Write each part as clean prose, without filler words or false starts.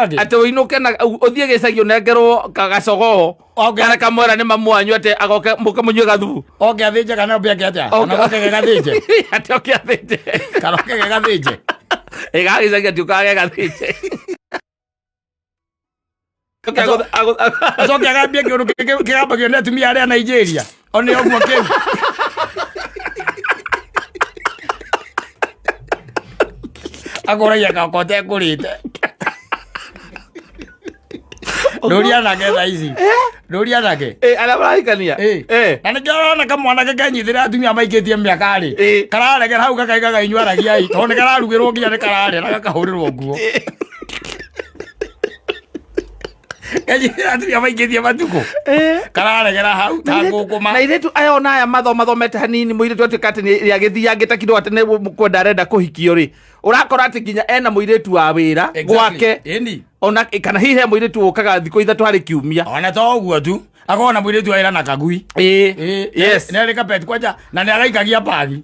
ate uinuke na uthie gicagio nengerwo kagacogo kana kamwera ni mamwanyu ate agoke mukamunywe gathubu oke athinje kana mbia atia kana oke gathinje ate oke athinje kana oke gathinje igagicagia ti ukage gathinje acoke agambie kiundu kigambagio ni atumia aria Nigeria one oguo kiu akoragia kakote kurite Doria nake tha ici Doria nake ala barahikania na nä kä rona kamwana ke kenyithä re atumia maikä tie mä aka rä kararegera hau gakaigaga inyuaragiai tondå nä kararugä rwo nginya nä kararä na gakahå rä rwo nguo kenyithä re atumia maikä tie matukå kararegera hau ta ngå kå ma na iretu aya ona aya mathomete hanini må iretu atä rä agä thiangä ta kindo atä nä kwenda arenda kå hikio rä å rakora atä nginya ena må iretu wa wä ra gwake ona kana hihi he må iretu å kaga thikå ithatå harä kiumia ona to guo tu akona mwire tu aira na kagui yes ne reka pet kwaja na ne araikagia pagi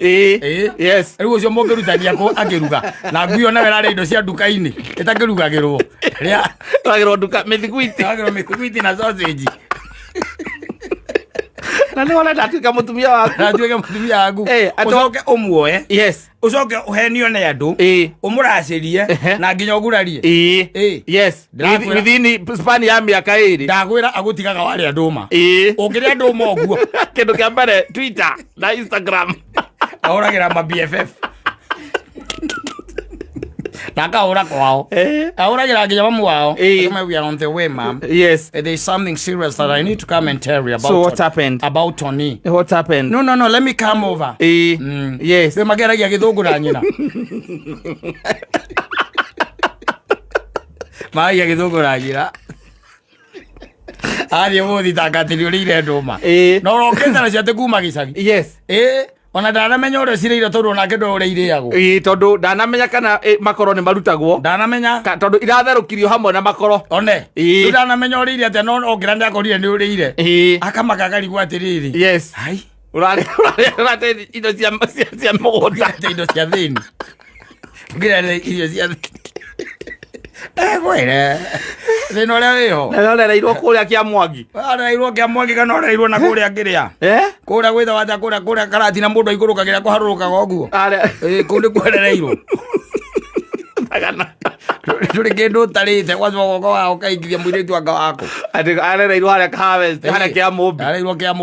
yes riu ucio mungirutania ko akiruga na ngui ona wera ri indo cia nduka-ini itakirugagirwo ria agirwo nduka mithiguiti na sausage na nä wona ndatuä mutumia waku ndatuä mutumia waku ucoke umuoe yes ucoke uhenio nä andå umuracärie na nginya ugurarie yes within span ya miaka ĩrĩ ndagwĩra agutigaga warĩa ndũma ũngĩrĩa ndũma ũguo kĩndũ kĩa mbere Twitter na Instagram ahũragĩra ma BFF nakahũra kwao ahũragĩra nginya mamu wao we are on the way, ma'am. Yes, there is something serious that I need to come and tell you about. So what happened? About Tony. What happened? No, let me come over. Yes, we mageragia gĩthũngũra nyina magia gĩthũngũra nyina arie mũthi tangatĩri ũrĩire ndũma no ũrokĩte nacio atĩ kuma gĩcagi. Yes, ona ndanamenya ũrĩa cireire tondũ onake ndo ũrĩa irĩagwo tondũ ndanamenya kana makoro nĩ marutagwo ndanamenya tondũ iratherũkirio hamwe na makoro one rĩu ndanamenya ũrĩire atĩa no ongera nĩakorire nĩ ũrĩire akamaka karigwo atĩrĩrĩ. Yes, ũrarĩa indo cia mũgũnda indo cia thĩni ngĩrĩa irio cia gwĩre thĩna ũrĩa wĩho na ũrereirwo kũrĩa kĩa Mwangi ũrereirwo kĩa Mwangi kana ũrereirwo na kũrĩa ngĩrĩa kũrĩa gwĩtha wata kũrĩa karati na mũndũ aikũrũkagĩra kũharũrũkaga ũguo kũu nĩ kwerereirwo ndũrĩ kĩndũ ũtarĩte gwacoka goko wao kaingithia mũirĩtu anga wako arereirwo harĩa kĩa Mũmbi arereirwo kĩa Mũmbi